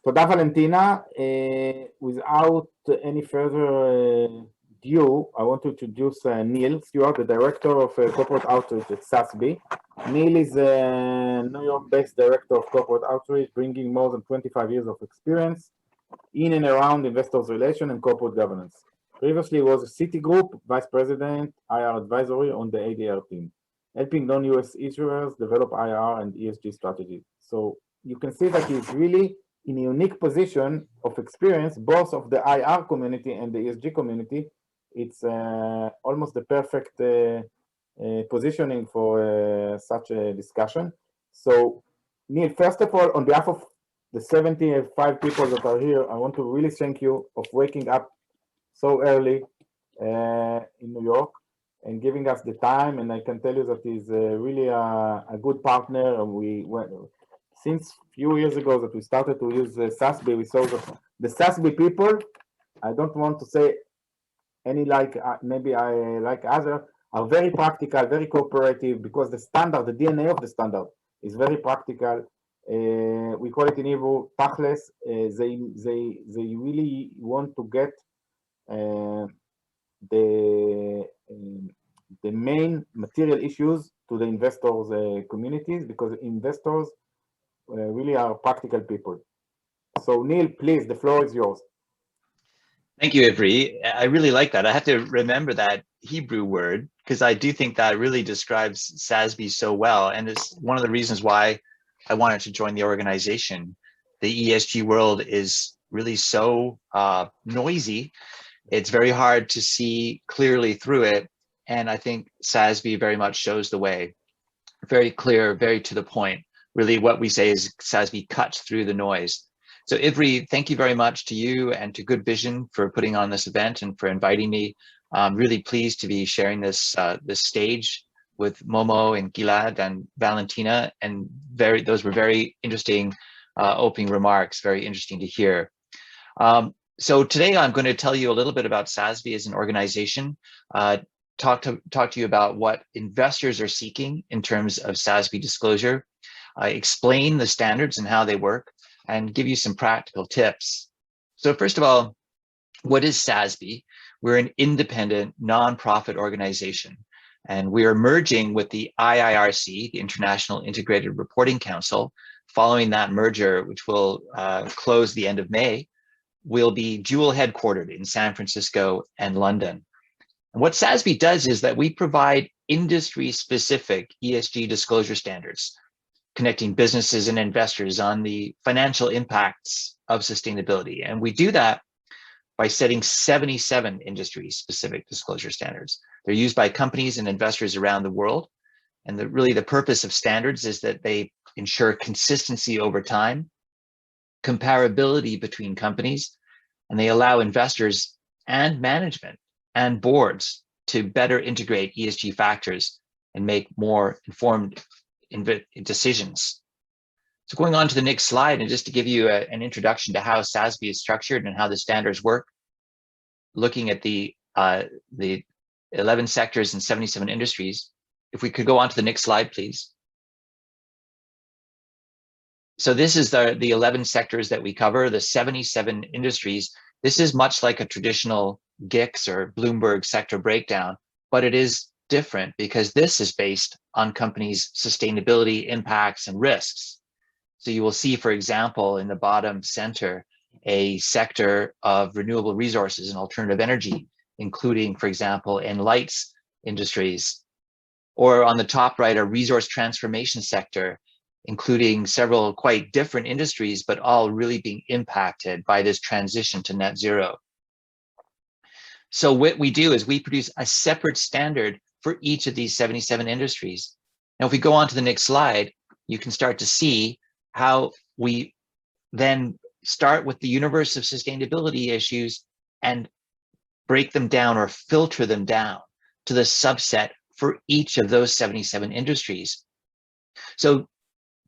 תודה ולנטינה. Without any further ado, I want to introduce Neil Stewart, the Director of Corporate Outreach at SASB. Neil is a New York-based Director of Corporate Outreach, bringing more than 25 years of experience in and around investors' relations and corporate governance. Previously, he was a Citigroup Vice President, IR Advisory on the ADR team, helping non-US issuers develop IR and ESG strategies. So you can see that he's really in a unique position of experience, both of the IR community and the ESG community. It's almost the perfect positioning for such a discussion. So Neil, first of all, on behalf of the 75 people that are here, I want to really thank you for waking up so early in New York and giving us the time. And I can tell you that he's really a good partner. And we went, since a few years ago that we started to use SASB, we saw that the SASB people, I don't want to say any like, maybe I like other, are very practical, very cooperative, because the standard, the DNA of the standard is very practical. We call it in Hebrew, tachles. They really want to get the main material issues to the investors' communities, because investors really are practical people. So Neil, please, the floor is yours. Thank you, Avri. I really like that. I have to remember that Hebrew word, because I do think that really describes SASB so well. And it's one of the reasons why I wanted to join the organization. The ESG world is really so noisy. It's very hard to see clearly through it. And I think SASB very much shows the way. Very clear, very to the point. Really what we say is SASB cuts through the noise. So Ivry, thank you very much to you and to GoodVision for putting on this event and for inviting me. I'm really pleased to be sharing this this stage with Momo and Gilad and Valentina, and those were very interesting opening remarks, very interesting to hear. So today I'm going to tell you a little bit about SASB as an organization, talk to you about what investors are seeking in terms of SASB disclosure, explain the standards and how they work, and give you some practical tips. So first of all, what is SASB? We're an independent nonprofit organization, and we are merging with the IIRC, the International Integrated Reporting Council. Following that merger, which will close the end of May, we'll be dual headquartered in San Francisco and London. And what SASB does is that we provide industry-specific ESG disclosure standards, connecting businesses and investors on the financial impacts of sustainability. And we do that by setting 77 industry-specific disclosure standards. They're used by companies and investors around the world. And really the purpose of standards is that they ensure consistency over time, comparability between companies, and they allow investors and management and boards to better integrate ESG factors and make more informed decisions. So going on to the next slide, and just to give you an introduction to how SASB is structured and how the standards work, looking at the 11 sectors and 77 industries. If we could go on to the next slide, please. So this is the 11 sectors that we cover, the 77 industries. This is much like a traditional GICS or Bloomberg sector breakdown, but it is different because this is based on companies' sustainability impacts and risks. So you will see, for example, in the bottom center, a sector of renewable resources and alternative energy, including, for example, in lights industries. Or on the top right, a resource transformation sector, including several quite different industries, but all really being impacted by this transition to net zero. So what we do is we produce a separate standard for each of these 77 industries. Now, if we go on to the next slide, you can start to see how we then start with the universe of sustainability issues and break them down or filter them down to the subset for each of those 77 industries. So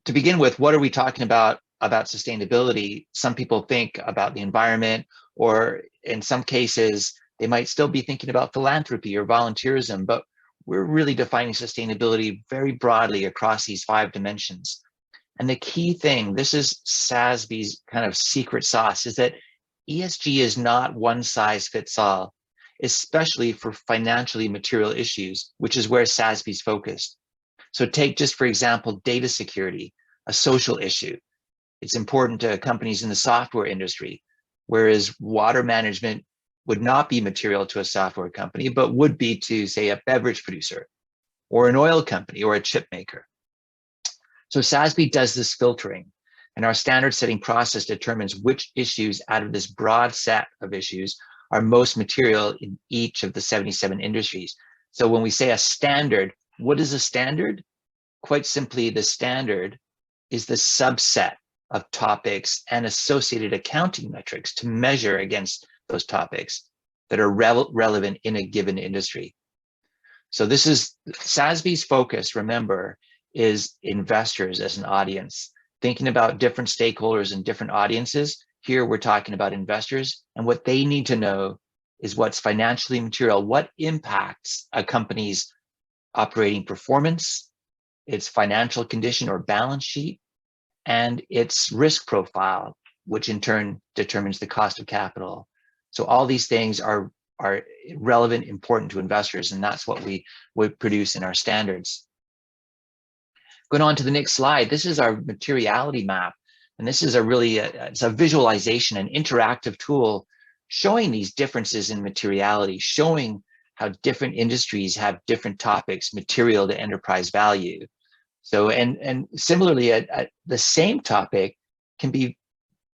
to begin with, what are we talking about sustainability? Some people think about the environment, or in some cases, they might still be thinking about philanthropy or volunteerism, but we're really defining sustainability very broadly across these 5 dimensions. And the key thing, this is SASB's kind of secret sauce, is that ESG is not one size fits all, especially for financially material issues, which is where SASB's focused. So take just, for example, data security, a social issue. It's important to companies in the software industry, whereas water management would not be material to a software company, but would be to, say, a beverage producer or an oil company or a chip maker. So SASB does this filtering, and our standard setting process determines which issues out of this broad set of issues are most material in each of the 77 industries. So when we say a standard, what is a standard? Quite simply, the standard is the subset of topics and associated accounting metrics to measure against those topics that are relevant in a given industry. So this is SASB's focus, remember, is investors as an audience. Thinking about different stakeholders and different audiences, here we're talking about investors, and what they need to know is what's financially material, what impacts a company's operating performance, its financial condition or balance sheet, and its risk profile, which in turn determines the cost of capital. So all these things are relevant, important to investors, and that's what we would produce in our standards. Going on to the next slide, this is our materiality map. And this is it's a visualization, an interactive tool showing these differences in materiality, showing how different industries have different topics material to enterprise value. So, and similarly, the same topic can be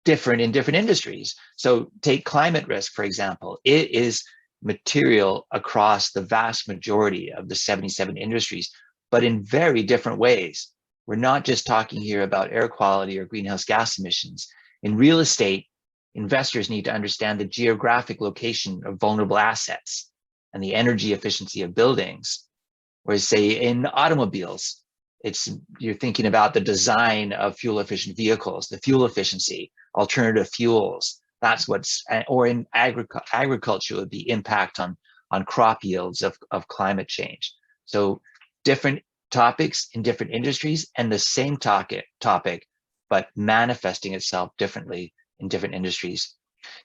different in different industries. So take climate risk, for example. It is material across the vast majority of the 77 industries, but in very different ways. We're not just talking here about air quality or greenhouse gas emissions. In real estate, investors need to understand the geographic location of vulnerable assets and the energy efficiency of buildings. Whereas, say, in automobiles, you're thinking about the design of fuel efficient vehicles, the fuel efficiency, alternative fuels. That's or in agriculture, it would be impact on crop yields of climate change. So different topics in different industries, and the same topic, but manifesting itself differently in different industries.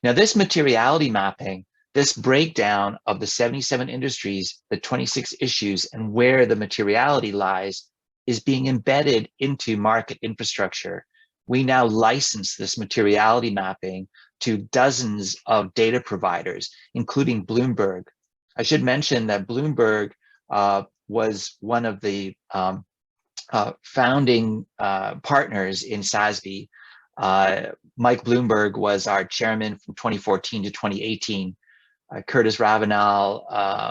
Now, this materiality mapping, this breakdown of the 77 industries, the 26 issues, and where the materiality lies is being embedded into market infrastructure. We now license this materiality mapping to dozens of data providers, including Bloomberg. I should mention that Bloomberg was one of the founding partners in SASB. Mike Bloomberg was our chairman from 2014 to 2018. Curtis Ravenel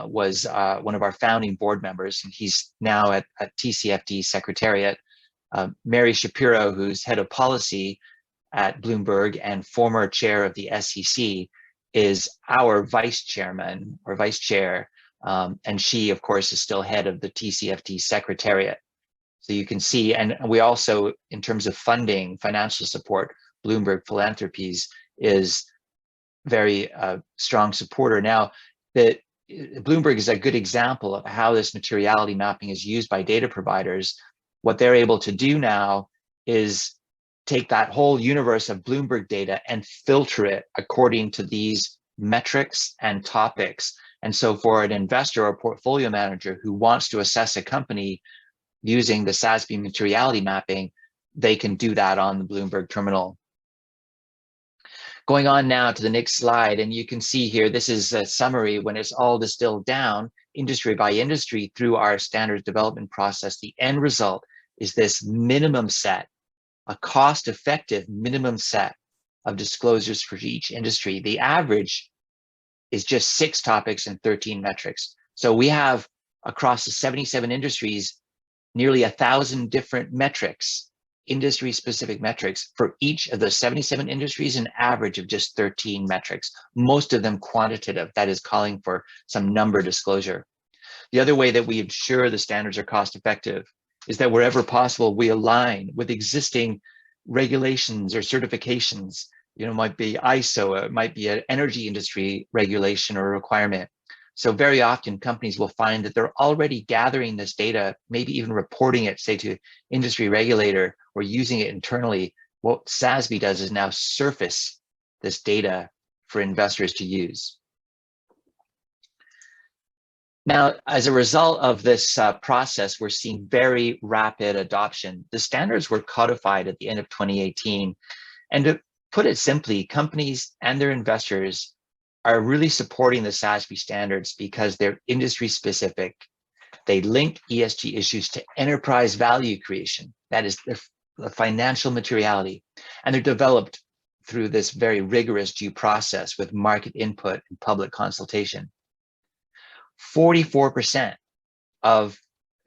was one of our founding board members, and he's now at TCFD Secretariat. Mary Shapiro, who's head of policy at Bloomberg and former chair of the SEC, is our vice chairman or vice chair. And she, of course, is still head of the TCFD Secretariat. So you can see, and we also, in terms of funding, financial support, Bloomberg Philanthropies is very strong supporter. Now, Bloomberg is a good example of how this materiality mapping is used by data providers. What they're able to do now is take that whole universe of Bloomberg data and filter it according to these metrics and topics. And so for an investor or portfolio manager who wants to assess a company using the SASB materiality mapping, they can do that on the Bloomberg terminal. Going on now to the next slide, and you can see here, this is a summary when it's all distilled down, industry by industry, through our standards development process. The end result is this minimum set, a cost-effective minimum set of disclosures for each industry. The average is just 6 topics and 13 metrics. So we have, across the 77 industries, nearly 1,000 different metrics, industry-specific metrics for each of the 77 industries, an average of just 13 metrics, most of them quantitative, that is calling for some number disclosure. The other way that we ensure the standards are cost-effective is that wherever possible, we align with existing regulations or certifications. You know, it might be ISO, it might be an energy industry regulation or requirement. So very often companies will find that they're already gathering this data, maybe even reporting it, say, to industry regulator or using it internally. What SASB does is now surface this data for investors to use. Now, as a result of this process, we're seeing very rapid adoption. The standards were codified at the end of 2018. And to put it simply, companies and their investors are really supporting the SASB standards because they're industry specific. They link ESG issues to enterprise value creation. That is the financial materiality. And they're developed through this very rigorous due process with market input and public consultation. 44% of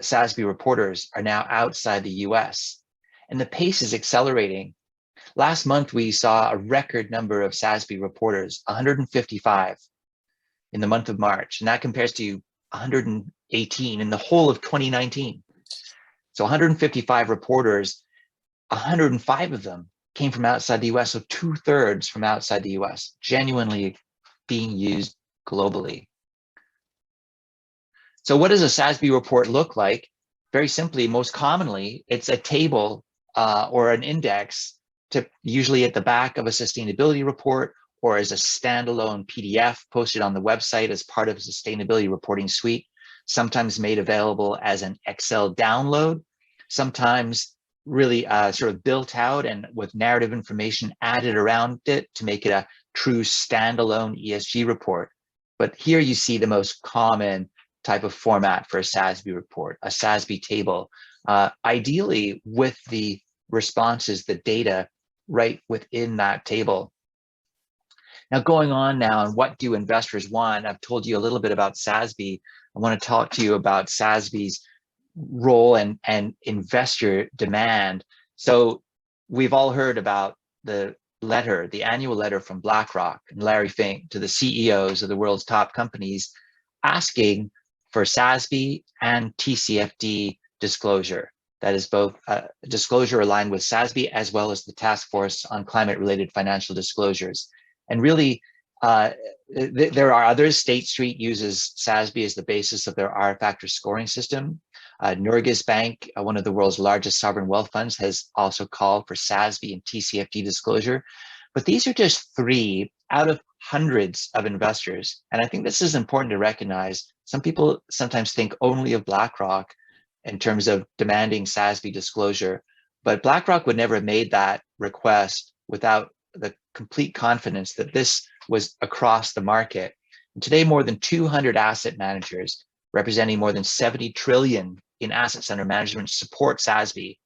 SASB reporters are now outside the US, and the pace is accelerating. Last month, we saw a record number of SASB reporters, 155 in the month of March, and that compares to 118 in the whole of 2019. So 155 reporters, 105 of them came from outside the US, so 2/3 from outside the US, genuinely being used globally. So what does a SASB report look like? Very simply, most commonly, it's a table or an index, usually at the back of a sustainability report or as a standalone PDF posted on the website as part of a sustainability reporting suite, sometimes made available as an Excel download, sometimes really sort of built out and with narrative information added around it to make it a true standalone ESG report. But here you see the most common type of format for a SASB report, a SASB table, ideally with the responses, the data right within that table. Now, going on now, and what do investors want? I've told you a little bit about SASB. I want to talk to you about SASB's role and investor demand. So we've all heard about the letter, the annual letter from BlackRock and Larry Fink to the CEOs of the world's top companies asking for SASB and TCFD disclosure. That is both disclosure aligned with SASB as well as the Task Force on Climate-Related Financial Disclosures. And really, there are others. State Street uses SASB as the basis of their R-factor scoring system. Norges Bank, one of the world's largest sovereign wealth funds, has also called for SASB and TCFD disclosure. But these are just 3 out of hundreds of investors. And I think this is important to recognize. Some people sometimes think only of BlackRock in terms of demanding SASB disclosure, but BlackRock would never have made that request without the complete confidence that this was across the market. And today, more than 200 asset managers representing more than 70 trillion in assets under management support SASB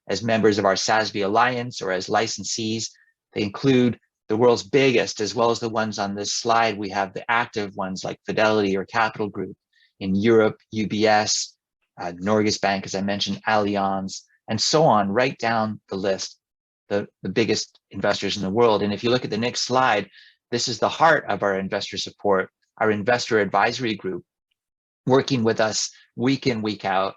as members of our SASB Alliance or as licensees. They include the world's biggest, as well as the ones on this slide. We have the active ones like Fidelity or Capital Group in Europe, UBS, Norges Bank, as I mentioned, Allianz, and so on, right down the list, the biggest investors in the world. And if you look at the next slide, this is the heart of our investor support, our investor advisory group, working with us week in, week out,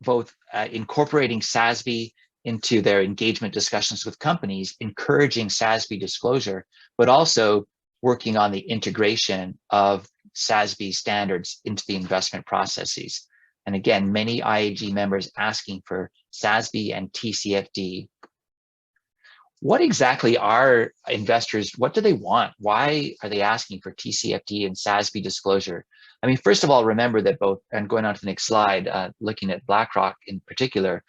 both incorporating SASB into their engagement discussions with companies, encouraging SASB disclosure, but also working on the integration of SASB standards into the investment processes. And again, many IAG members asking for SASB and TCFD. What exactly are investors, what do they want? Why are they asking for TCFD and SASB disclosure? I mean, first of all, remember that both, and going on to the next slide, looking at BlackRock in particular,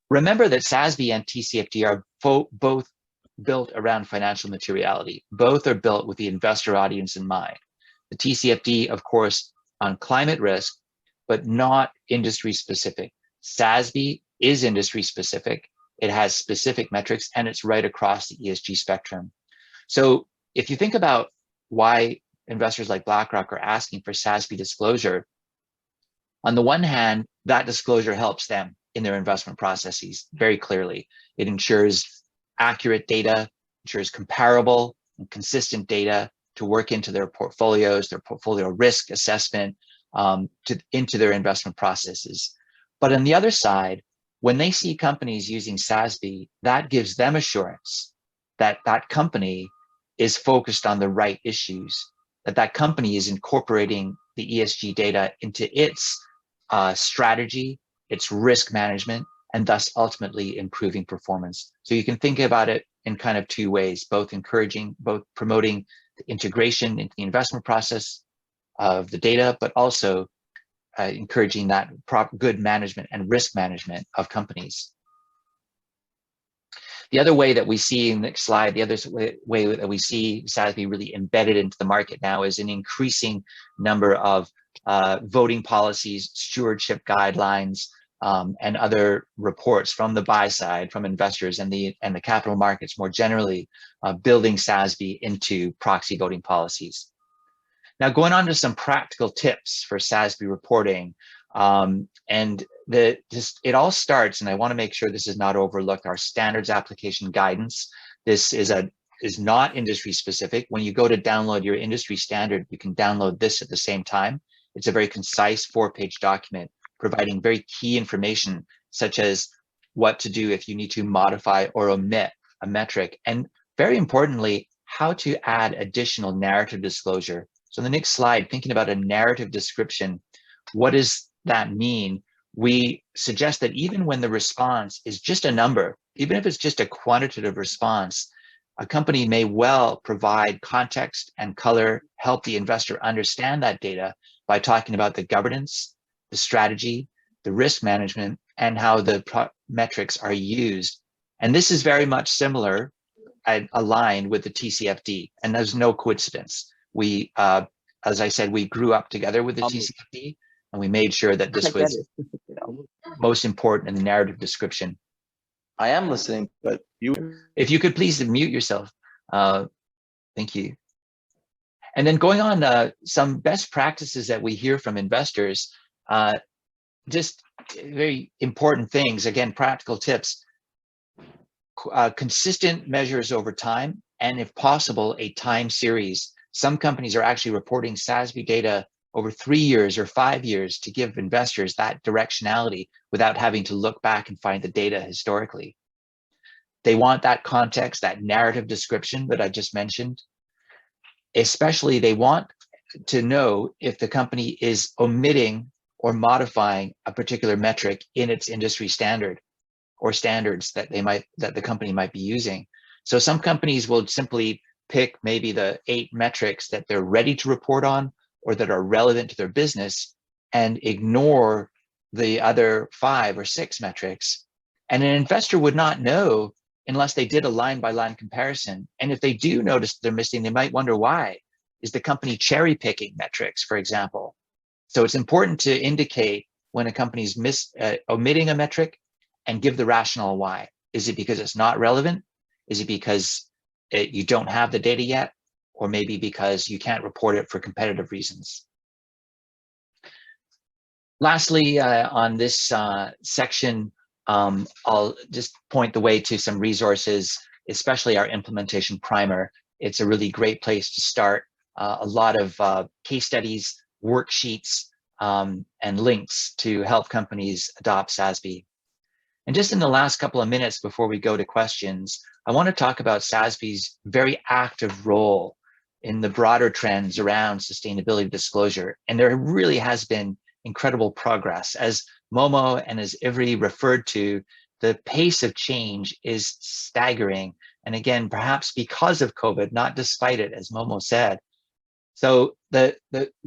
remember that SASB and TCFD are both built around financial materiality. Both are built with the investor audience in mind. The TCFD, of course, on climate risk, but not industry specific. SASB is industry specific. It has specific metrics and it's right across the ESG spectrum. So if you think about why investors like BlackRock are asking for SASB disclosure, on the one hand, that disclosure helps them in their investment processes very clearly. It ensures accurate data, ensures comparable and consistent data to work into their portfolios, their portfolio risk assessment, into their investment processes. But on the other side, when they see companies using SASB, that gives them assurance that that company is focused on the right issues. that company is incorporating the ESG data into its strategy, its risk management, and thus ultimately improving performance. So you can think about it in kind of two ways, both promoting the integration into the investment process of the data, but also encouraging that good management and risk management of companies. The other way that we see in the next slide, the other way that we see SASB really embedded into the market now is an increasing number of voting policies, stewardship guidelines, and other reports from the buy side, from investors and the capital markets more generally, building SASB into proxy voting policies. Now, going on to some practical tips for SASB reporting, it all starts, and I want to make sure this is not overlooked, our standards application guidance. This is not industry specific. When you go to download your industry standard, you can download this at the same time. It's a very concise 4-page document providing very key information, such as what to do if you need to modify or omit a metric, and very importantly, how to add additional narrative disclosure. So in the next slide, thinking about a narrative description, what does that mean? We suggest that even when the response is just a number, even if it's just a quantitative response, a company may well provide context and color, help the investor understand that data by talking about the governance, the strategy, the risk management, and how the metrics are used. And this is very much similar and aligned with the TCFD, and there's no coincidence. We, as I said, we grew up together with the TCFD, and we made sure that this was most important in the narrative description. I am listening, but you... If you could please mute yourself. Thank you. And then going on, some best practices that we hear from investors, just very important things, again, practical tips, consistent measures over time, and if possible, a time series. Some companies are actually reporting SASB data over 3 years or 5 years to give investors that directionality without having to look back and find the data historically. They want that context, that narrative description that I just mentioned. Especially, they want to know if the company is omitting or modifying a particular metric in its industry standard or standards that the company might be using. So some companies will simply pick maybe the 8 metrics that they're ready to report on or that are relevant to their business and ignore the other 5 or 6 metrics. And an investor would not know unless they did a line-by-line comparison. And if they do notice they're missing, they might wonder why. Is the company cherry-picking metrics, for example? So it's important to indicate when a company's omitting a metric and give the rationale why. Is it because it's not relevant? Is it because you don't have the data yet? Or maybe because you can't report it for competitive reasons? Lastly, on this section, I'll just point the way to some resources, especially our implementation primer. It's a really great place to start. A lot of case studies, worksheets, and links to help companies adopt SASB. And just in the last couple of minutes before we go to questions, I want to talk about SASB's very active role in the broader trends around sustainability disclosure. And there really has been incredible progress. As Momo and as Ivry referred to, the pace of change is staggering. And again, perhaps because of COVID, not despite it, as Momo said. So the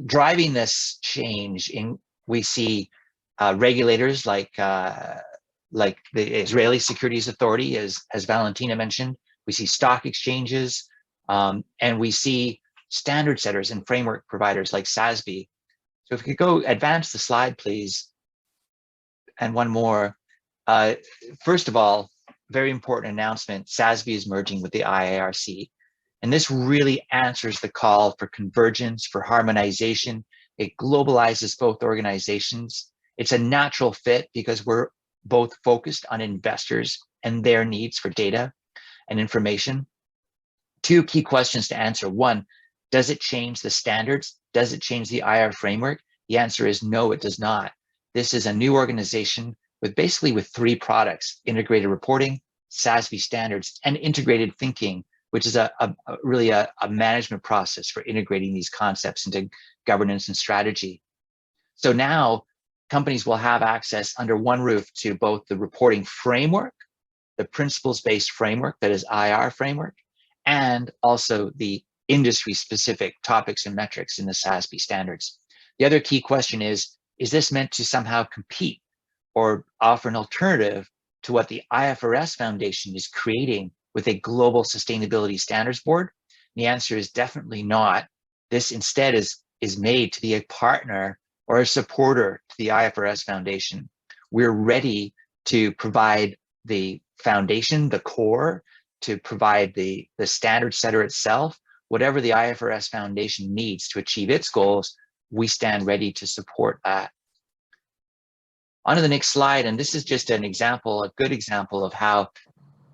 driving this change, we see regulators like the Israeli Securities Authority, as Valentina mentioned. We see stock exchanges, and we see standard setters and framework providers like SASB. So if we could go advance the slide, please. And one more. First of all, very important announcement, SASB is merging with the IARC. And this really answers the call for convergence, for harmonization. It globalizes both organizations. It's a natural fit because we're both focused on investors and their needs for data and information. 2 key questions to answer. 1, does it change the standards? Does it change the IR framework? The answer is no, it does not. This is a new organization with 3 products: integrated reporting, SASB standards, and integrated thinking which is really a management process for integrating these concepts into governance and strategy. So now companies will have access under one roof to both the reporting framework, the principles-based framework, that is IR framework, and also the industry-specific topics and metrics in the SASB standards. The other key question is this meant to somehow compete or offer an alternative to what the IFRS Foundation is creating with a global sustainability standards board? The answer is definitely not. This instead is made to be a partner or a supporter to the IFRS Foundation. We're ready to provide the foundation, the core, to provide the standard setter itself. Whatever the IFRS Foundation needs to achieve its goals, we stand ready to support that. On to the next slide, and this is just an example, a good example of how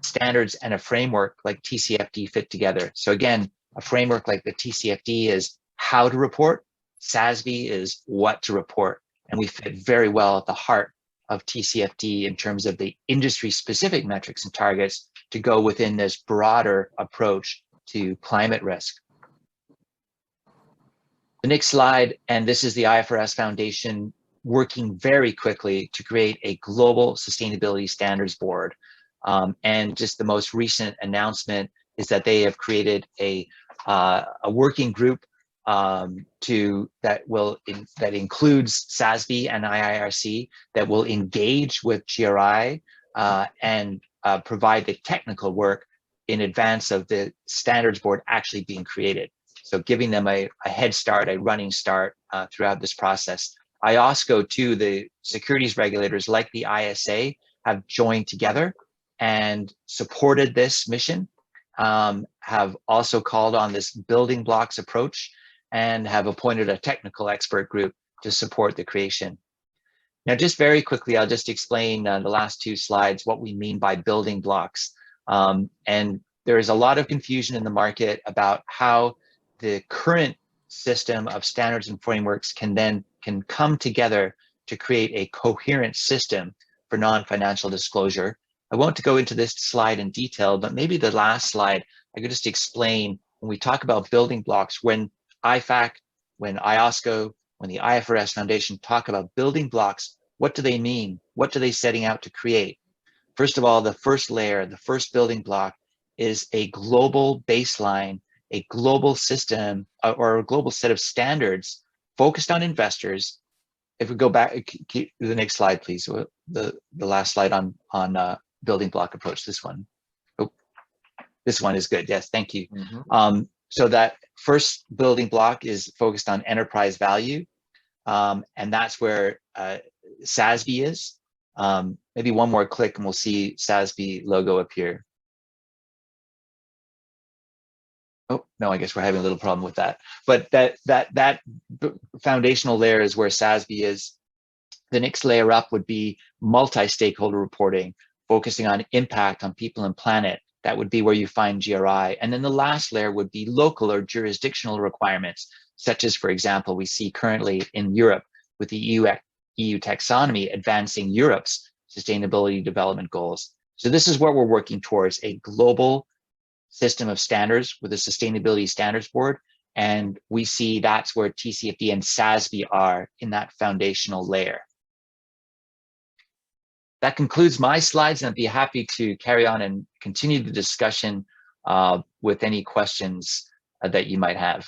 standards and a framework like TCFD fit together. So again, a framework like the TCFD is how to report, SASB is what to report, and we fit very well at the heart of TCFD in terms of the industry-specific metrics and targets to go within this broader approach to climate risk. The next slide, and this is the IFRS Foundation working very quickly to create a global sustainability standards board. And just the most recent announcement is that they have created a working group that includes SASB and IIRC, that will engage with GRI and provide the technical work in advance of the standards board actually being created. So giving them a head start, a running start throughout this process. IOSCO too, the securities regulators like the ISA have joined together and supported this mission, have also called on this building blocks approach, and have appointed a technical expert group to support the creation. Now, just very quickly, I'll just explain the last two slides what we mean by building blocks. And there is a lot of confusion in the market about how the current system of standards and frameworks can come together to create a coherent system for non-financial disclosure. I won't go into this slide in detail, but maybe the last slide, I could just explain when we talk about building blocks, when IFAC, when IOSCO, when the IFRS Foundation talk about building blocks, what do they mean? What are they setting out to create? First of all, the first layer, the first building block is a global baseline, a global system or a global set of standards focused on investors. If we go back, keep the next slide, please. The last slide on building block approach, this one. Oh, this one is good. Yes, thank you. Mm-hmm. So that first building block is focused on enterprise value. And that's where SASB is. Maybe one more click and we'll see SASB logo appear. Oh, no, I guess we're having a little problem with that. But that foundational layer is where SASB is. The next layer up would be multi-stakeholder reporting, focusing on impact on people and planet. That would be where you find GRI. And then the last layer would be local or jurisdictional requirements, such as, for example, we see currently in Europe with the EU taxonomy advancing Europe's sustainability development goals. So this is what we're working towards, a global system of standards with a sustainability standards board. And we see that's where TCFD and SASB are in that foundational layer. That concludes my slides, and I'd be happy to carry on and continue the discussion with any questions that you might have.